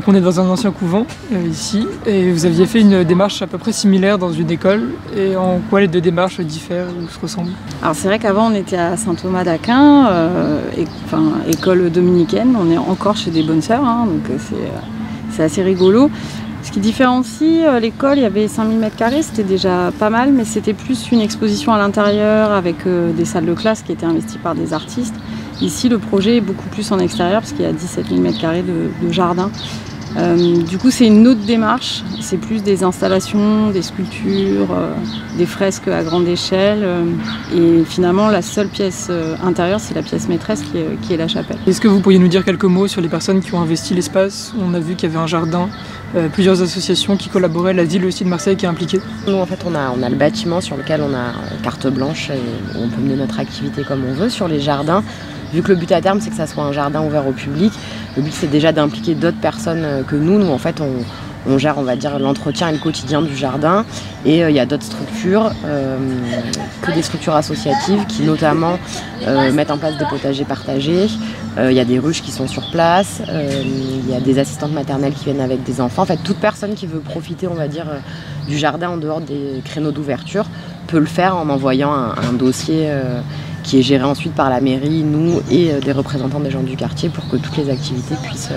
Donc on est dans un ancien couvent ici, et vous aviez fait une démarche à peu près similaire dans une école. Et en quoi les deux démarches diffèrent ou se ressemblent? Alors c'est vrai qu'avant on était à Saint-Thomas d'Aquin, école dominicaine, on est encore chez des bonnes sœurs, hein, donc c'est assez rigolo. Ce qui différencie l'école, il y avait 5000 m², c'était déjà pas mal, mais c'était plus une exposition à l'intérieur avec des salles de classe qui étaient investies par des artistes. Ici, le projet est beaucoup plus en extérieur parce qu'il y a 17 000 m² de jardin. Du coup, c'est une autre démarche. C'est plus des installations, des sculptures, des fresques à grande échelle. Et finalement, la seule pièce intérieure, c'est la pièce maîtresse qui est la chapelle. Est-ce que vous pourriez nous dire quelques mots sur les personnes qui ont investi l'espace? On a vu qu'il y avait un jardin, plusieurs associations qui collaboraient, la ville aussi de Marseille qui est impliquée. Nous, en fait, on a le bâtiment sur lequel on a carte blanche et on peut mener notre activité comme on veut. Sur les jardins, vu que le but à terme, c'est que ça soit un jardin ouvert au public, le but, c'est déjà d'impliquer d'autres personnes que nous. Nous, en fait, on gère, on va dire, l'entretien et le quotidien du jardin. Et il y a d'autres structures, que des structures associatives qui, notamment, mettent en place des potagers partagés. Il y a des ruches qui sont sur place. Il y a des assistantes maternelles qui viennent avec des enfants. En fait, toute personne qui veut profiter, on va dire, du jardin en dehors des créneaux d'ouverture peut le faire en envoyant un dossier qui est géré ensuite par la mairie, nous et des représentants des gens du quartier pour que toutes les activités puissent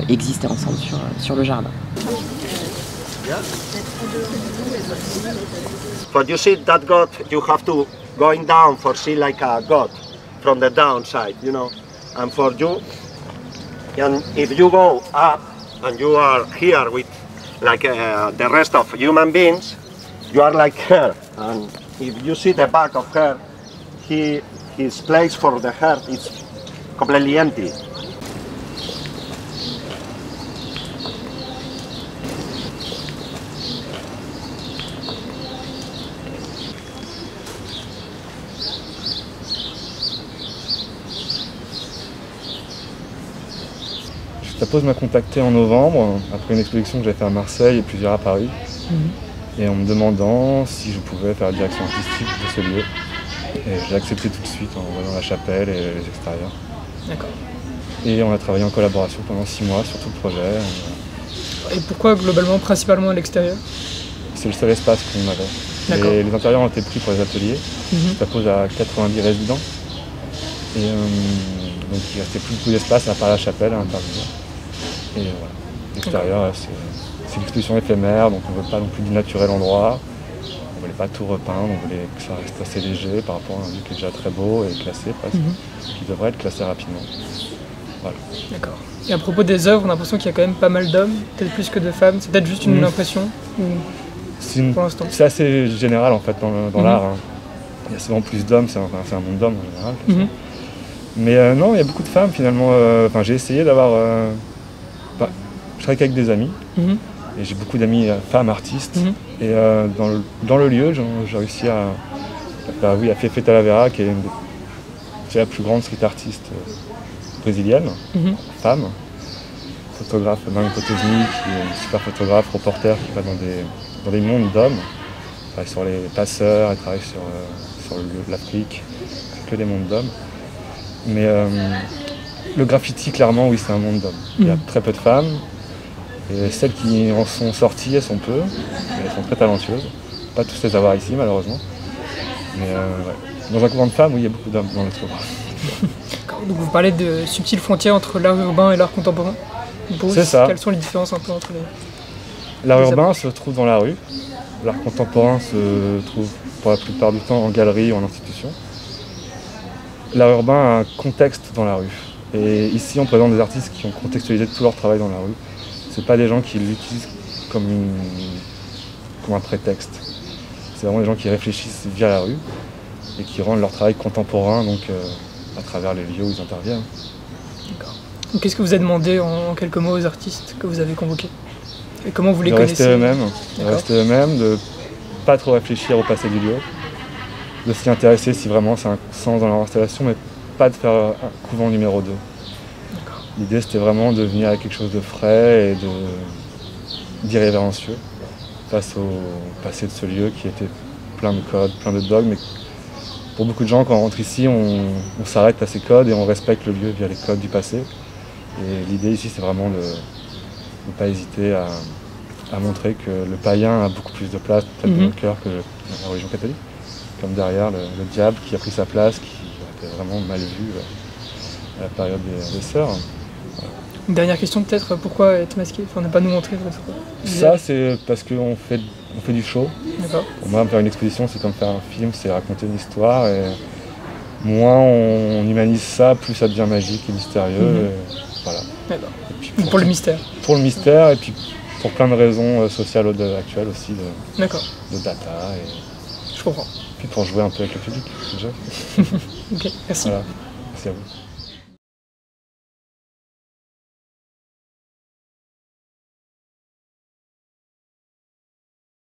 exister ensemble sur le jardin. But you see that goat, you have to going down for see like a goat from the downside, you know. And for you, and if you go up and you are here with like the rest of human beings, you are like her. And if you see the back of her, his place for the heart is completely empty. Justapose m'a contacté en novembre, après une exposition que j'avais faite à Marseille et plusieurs à Paris, et en me demandant si je pouvais faire la direction artistique de ce lieu. Et j'ai accepté tout de suite en voyant la chapelle et les extérieurs. D'accord. Et on a travaillé en collaboration pendant 6 mois sur tout le projet. Et pourquoi globalement, principalement à l'extérieur? C'est le seul espace qu'on avait. Et les intérieurs ont été pris pour les ateliers. Justapose à 90 résidents. Et donc il ne restait plus beaucoup d'espace à part la chapelle à l'intérieur. Et voilà. L'extérieur, c'est une exposition éphémère, donc on ne veut pas non plus dénaturer l'endroit. On ne voulait pas tout repeindre, on voulait que ça reste assez léger par rapport à un lieu qui est déjà très beau et classé presque, qui devrait être classé rapidement. Voilà. D'accord. Et à propos des œuvres, on a l'impression qu'il y a quand même pas mal d'hommes, peut-être plus que de femmes. C'est peut-être juste une impression pour l'instant. C'est assez général en fait dans l'art. Hein. Il y a souvent plus d'hommes, c'est un monde d'hommes en général. Mais non, il y a beaucoup de femmes finalement. J'ai essayé d'avoir... je travaille qu'avec des amis. Et j'ai beaucoup d'amis femmes artistes. Et dans le lieu, j'ai réussi à Fefe Talavera, qui est la plus grande street artiste brésilienne, femme, photographe Marie Potosny, qui est une super photographe, reporter, qui va dans des mondes d'hommes. Elle travaille sur les passeurs, elle travaille sur le lieu de l'Afrique, c'est que des mondes d'hommes. Mais le graffiti, clairement, oui, c'est un monde d'hommes. Il y a très peu de femmes. Et celles qui en sont sorties, elles sont peu, mais elles sont très talentueuses. Pas tous les avoir ici, malheureusement. Mais dans un couvent de femmes, oui, il y a beaucoup d'hommes dans notre couvent. Donc vous parlez de subtiles frontières entre l'art urbain et l'art contemporain. C'est ça. Quelles sont les différences un peu entre les... L'art urbain se trouve dans la rue. L'art contemporain se trouve pour la plupart du temps en galerie ou en institution. L'art urbain a un contexte dans la rue. Et ici, on présente des artistes qui ont contextualisé tout leur travail dans la rue. C'est pas des gens qui l'utilisent comme un prétexte. C'est vraiment des gens qui réfléchissent via la rue et qui rendent leur travail contemporain donc, à travers les lieux où ils interviennent. D'accord. Qu'est-ce que vous avez demandé en quelques mots aux artistes que vous avez convoqués? Et comment vous les connaissez? De rester eux-mêmes, de pas trop réfléchir au passé du lieu, de s'y intéresser si vraiment c'est un sens dans leur installation, mais pas de faire un couvent numéro 2. L'idée c'était vraiment de venir avec quelque chose de frais et d'irrévérencieux face au passé de ce lieu qui était plein de codes, plein de dogmes. Et pour beaucoup de gens, quand on rentre ici, on s'arrête à ces codes et on respecte le lieu via les codes du passé. Et l'idée ici c'est vraiment ne pas hésiter à montrer que le païen a beaucoup plus de place peut-être dans le cœur que la religion catholique. Comme derrière le diable qui a pris sa place, qui était vraiment mal vu à la période des sœurs. Une dernière question peut-être, pourquoi être masqué? Enfin, ne pas nous montrer votre Ça, c'est parce qu'on fait du show. D'accord. Pour moi, faire une exposition, c'est comme faire un film, c'est raconter une histoire. Et moins on humanise ça, plus ça devient magique et mystérieux. Et voilà. D'accord. Et puis Pour le mystère. Pour le mystère, et puis pour plein de raisons sociales actuelles aussi, D'accord. de data. Et Je comprends. puis pour jouer un peu avec le public, déjà. Ok, merci. Voilà. Merci à vous.